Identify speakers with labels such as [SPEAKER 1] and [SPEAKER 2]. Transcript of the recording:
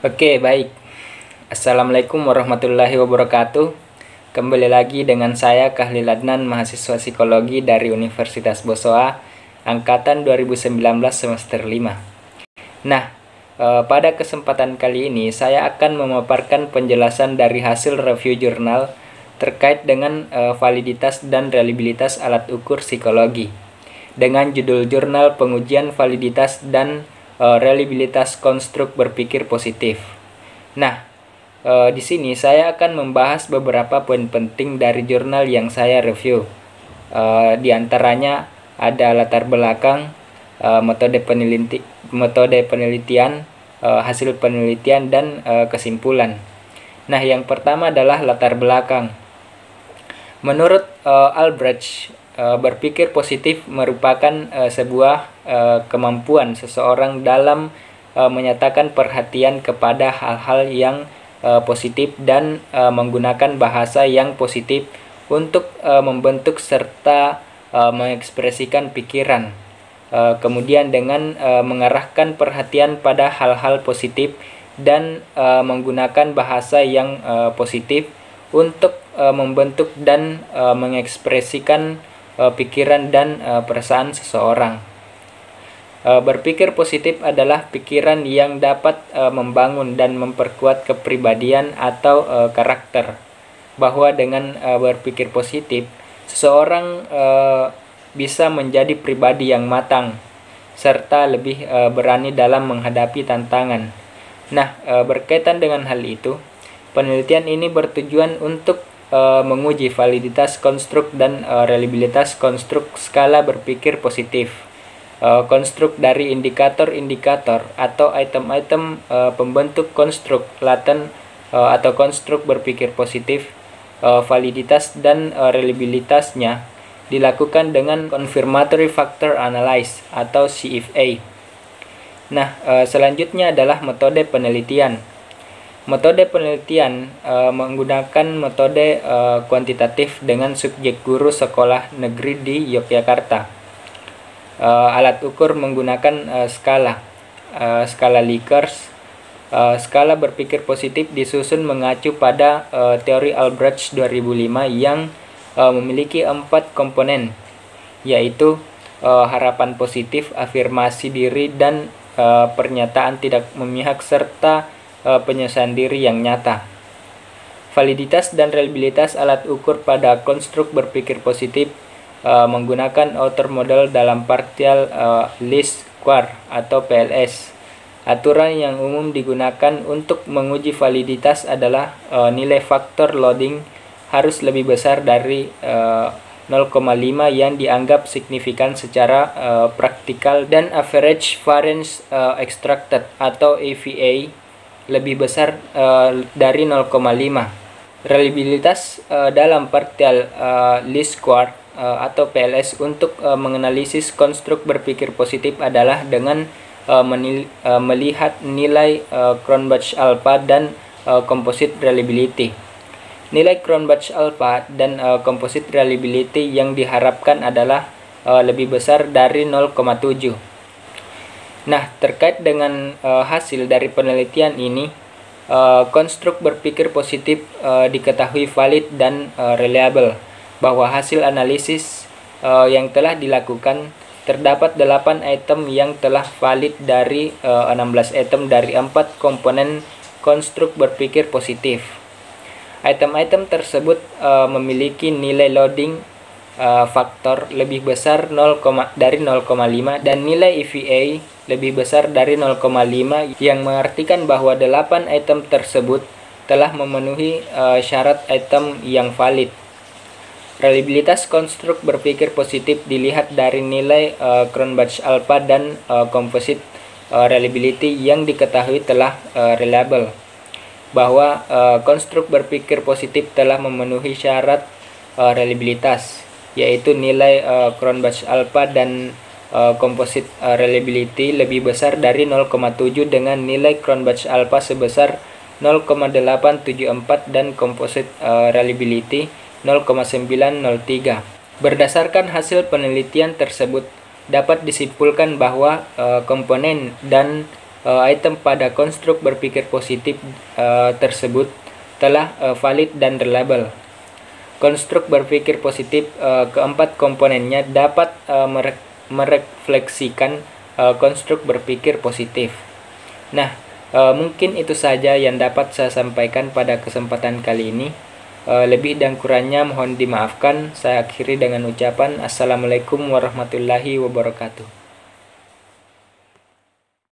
[SPEAKER 1] Oke, baik. Assalamualaikum warahmatullahi wabarakatuh. Kembali lagi dengan saya Kahlil Adnan, mahasiswa psikologi dari Universitas Bosowa, angkatan 2019 semester 5. Nah, pada kesempatan kali ini saya akan memaparkan penjelasan dari hasil review jurnal terkait dengan validitas dan reliabilitas alat ukur psikologi dengan judul Jurnal Pengujian Validitas dan Reliabilitas Konstruk Berpikir Positif. Nah, di sini saya akan membahas beberapa poin penting dari jurnal yang saya review. Di antaranya ada latar belakang, metode penelitian, hasil penelitian, dan kesimpulan. Nah, yang pertama adalah latar belakang. Menurut Albrecht, berpikir positif merupakan sebuah kemampuan seseorang dalam menyatakan perhatian kepada hal-hal yang positif dan menggunakan bahasa yang positif untuk membentuk serta mengekspresikan pikiran. Kemudian dengan mengarahkan perhatian pada hal-hal positif dan menggunakan bahasa yang positif untuk membentuk dan mengekspresikan pikiran dan perasaan seseorang. Berpikir positif adalah pikiran yang dapat membangun dan memperkuat kepribadian atau karakter. Bahwa dengan berpikir positif, seseorang bisa menjadi pribadi yang matang serta lebih berani dalam menghadapi tantangan. Nah, berkaitan dengan hal itu, penelitian ini bertujuan untuk menguji validitas konstruk dan reliabilitas konstruk skala berpikir positif. Konstruk dari indikator-indikator atau item-item pembentuk konstruk laten atau konstruk berpikir positif, validitas dan reliabilitasnya dilakukan dengan confirmatory factor analysis atau CFA. Nah, selanjutnya adalah metode penelitian. Metode penelitian menggunakan metode kuantitatif dengan subjek guru sekolah negeri di Yogyakarta. Alat ukur menggunakan skala Likert. Skala berpikir positif disusun mengacu pada teori Albrecht 2005 yang memiliki 4 komponen, yaitu harapan positif, afirmasi diri, dan pernyataan tidak memihak, serta penyelesaian diri yang nyata. Validitas dan reliabilitas alat ukur pada konstruk berpikir positif menggunakan outer model dalam partial least square atau PLS. Aturan yang umum digunakan untuk menguji validitas adalah nilai faktor loading harus lebih besar dari 0,5 yang dianggap signifikan secara praktikal, dan average variance extracted atau AVA lebih besar dari 0,5. Reliabilitas dalam partial least square atau PLS untuk menganalisis konstruk berpikir positif adalah dengan melihat nilai Cronbach alpha dan composite reliability. Nilai Cronbach alpha dan composite reliability yang diharapkan adalah lebih besar dari 0,7. Nah, terkait dengan hasil dari penelitian ini, konstruk berpikir positif diketahui valid dan reliable, bahwa hasil analisis yang telah dilakukan terdapat 8 item yang telah valid dari 16 item dari 4 komponen konstruk berpikir positif. Item-item tersebut memiliki nilai loading faktor lebih besar dari 0,5 dan nilai EVA lebih besar dari 0,5, yang mengartikan bahwa 8 item tersebut telah memenuhi syarat item yang valid. Reliabilitas konstruk berpikir positif dilihat dari nilai Cronbach alpha dan composite reliability yang diketahui telah reliable, bahwa konstruk berpikir positif telah memenuhi syarat reliabilitas, yaitu nilai Cronbach alpha dan composite reliability lebih besar dari 0,7 dengan nilai Cronbach alpha sebesar 0,874 dan composite reliability 0,903. Berdasarkan hasil penelitian tersebut, dapat disimpulkan bahwa komponen dan item pada konstruk berpikir positif tersebut telah valid dan reliable. Konstruk berpikir positif keempat komponennya dapat merefleksikan konstruk berpikir positif. Nah, mungkin itu saja yang dapat saya sampaikan pada kesempatan kali ini. Lebih dan kurangnya mohon dimaafkan. Saya akhiri dengan ucapan Assalamualaikum warahmatullahi wabarakatuh.